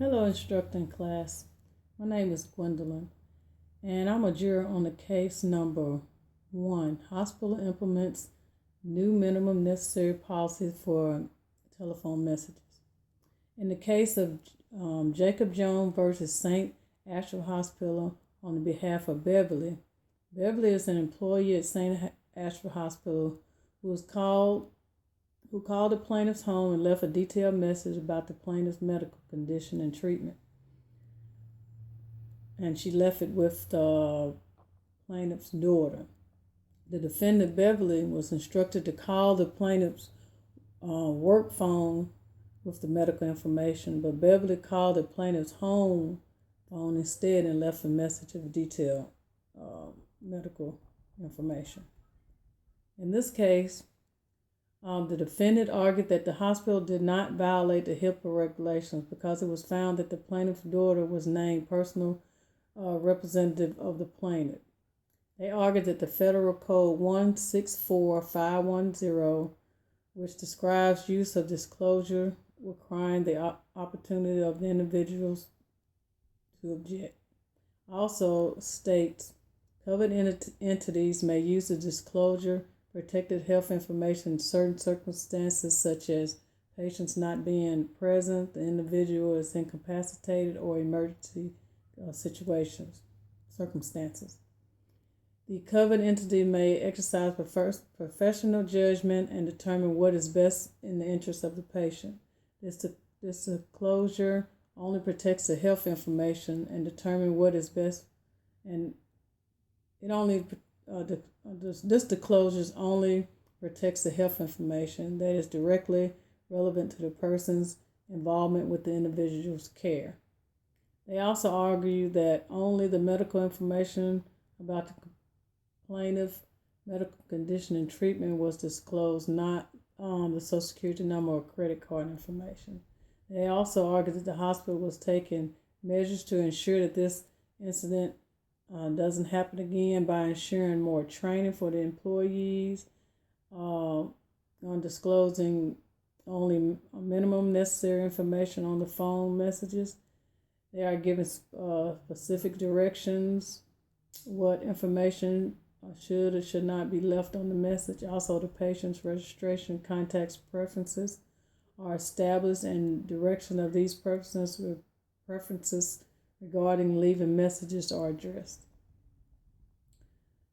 Hello, instructing class. My name is Gwendolyn, and I'm a juror on the case number 1. Hospital implements new minimum necessary policies for telephone messages. In the case of Jacob Jones versus St. Ashford Hospital on behalf of Beverly. Beverly is an employee at St. Ashford Hospital who called the plaintiff's home and left a detailed message about the plaintiff's medical condition and treatment. And she left it with the plaintiff's daughter. The defendant, Beverly, was instructed to call the plaintiff's work phone with the medical information, but Beverly called the plaintiff's home phone instead and left a message of detailed medical information. In this case, the defendant argued that the hospital did not violate the HIPAA regulations because it was found that the plaintiff's daughter was named personal representative of the plaintiff. They argued that the Federal Code 164510, which describes use of disclosure requiring the opportunity of the individuals to object, also states covered entities may use the disclosure protected health information in certain circumstances, such as patients not being present, the individual is incapacitated, or emergency circumstances. The covered entity may exercise professional judgment and determine what is best in the interest of the patient. This disclosure only protects the health information and determine what is best, and it only this disclosure only protects the health information that is directly relevant to the person's involvement with the individual's care. They also argue that only the medical information about the plaintiff's medical condition and treatment was disclosed, not the Social Security number or credit card information. They also argue that the hospital was taking measures to ensure that this incident doesn't happen again by ensuring more training for the employees on disclosing only minimum necessary information on the phone messages. They are given specific directions what information should or should not be left on the message. Also, the patient's registration contacts preferences are established, and direction of these preferences regarding leaving messages are addressed.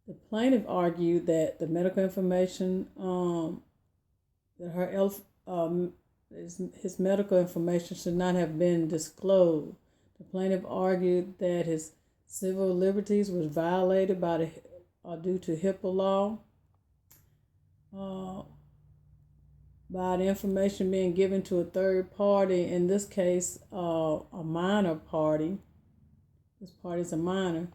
The plaintiff argued that the medical information, his medical information should not have been disclosed. The plaintiff argued that his civil liberties was violated due to HIPAA law, by the information being given to a third party, in this case, a minor party. This party is a minor.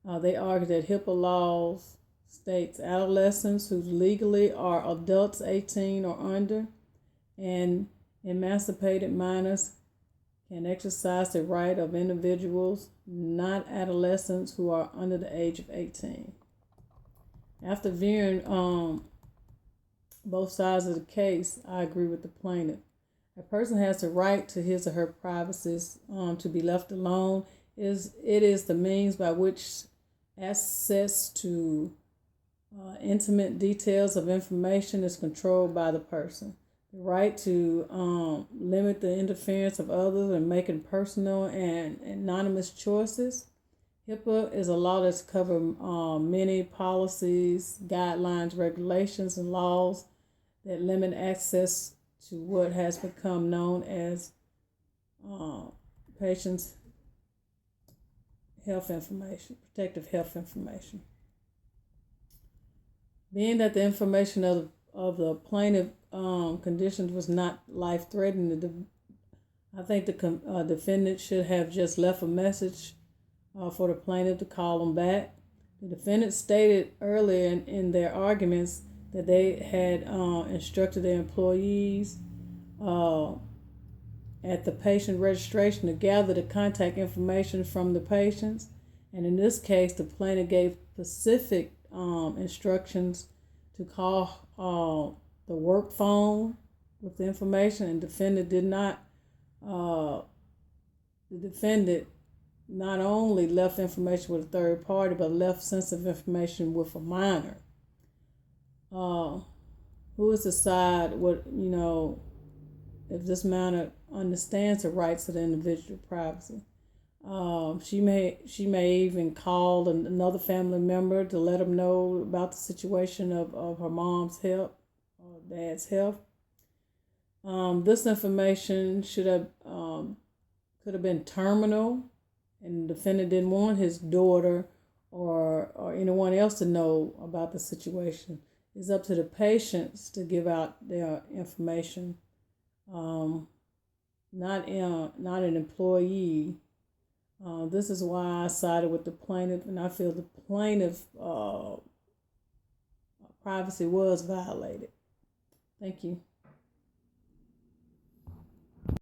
They argue that HIPAA laws states adolescents who legally are adults 18 or under and emancipated minors can exercise the right of individuals, not adolescents, who are under the age of 18. After viewing both sides of the case, I agree with the plaintiff. A person has the right to his or her privacy to be left alone. It is the means by which access to intimate details of information is controlled by the person. The right to limit the interference of others and making personal and anonymous choices. HIPAA is a law that's covered many policies, guidelines, regulations, and laws that limit access to what has become known as patients' health information, protective health information. Being that the information of the plaintiff conditions was not life-threatening, I think the defendant should have just left a message for the plaintiff to call them back. The defendant stated earlier in their arguments that they had instructed their employees at the patient registration to gather the contact information from the patients. And in this case, the plaintiff gave specific instructions to call the work phone with the information, and the defendant did not the defendant not only left information with a third party, but left sensitive information with a minor. Who is to decide what, if this minor understands the rights of the individual privacy? She may even call another family member to let them know about the situation of her mom's health or dad's health. This information could have been terminal, and the defendant didn't want his daughter or anyone else to know about the situation. It's up to the patients to give out their information, not an employee. This is why I sided with the plaintiff, and I feel the plaintiff privacy was violated. Thank you.